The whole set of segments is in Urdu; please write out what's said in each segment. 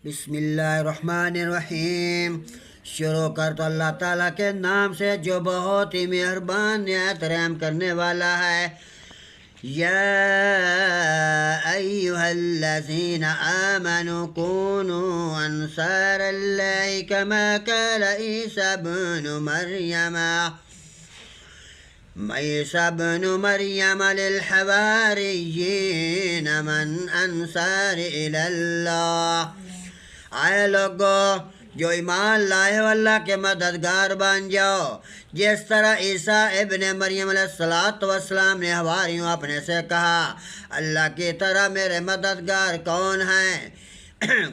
بسم اللہ الرحمن الرحیم۔ شروع کر تو اللہ تعالیٰ کے نام سے جو بہت ہی مہربان نہایت رحم کرنے والا ہے۔ یا ایہا الذین آمنوا کونوا انصار اللہ کما قال عیسی ابن مریم للحواریین من انصار الی اللہ۔ آئے لوگو جو ایمان لائے ہو اللہ کے مددگار بن جاؤ، جس طرح عیسیٰ ابن مریم علیہ السلام نے حواریوں اپنے سے کہا اللہ کی طرح میرے مددگار کون ہیں؟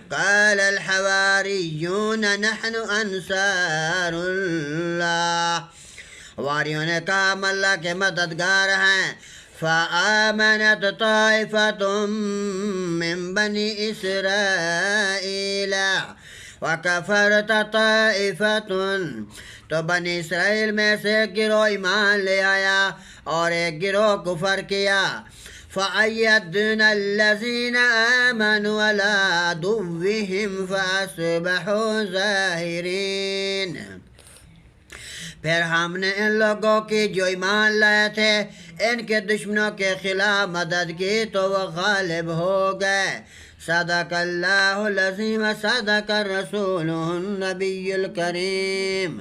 قال الحواریون نحن انصار اللہ، حواریوں نے کہا ہم اللہ کے مددگار ہیں۔ فآمنت طائفة من بني إسرائيل وكفرت طائفة، تو بنی اسرائیل میں سے ایک گروہ ایمان لے آیا اور ایک گروہ کفر کیا۔ فأيدنا الذين آمنوا على عدوهم فأصبحوا ظاهرين، پھر ہم نے ان لوگوں کی جو ایمان لائے تھے ان کے دشمنوں کے خلاف مدد کی تو وہ غالب ہو گئے۔ صدق اللہ العظیم، صدق الرسول النبی الکریم۔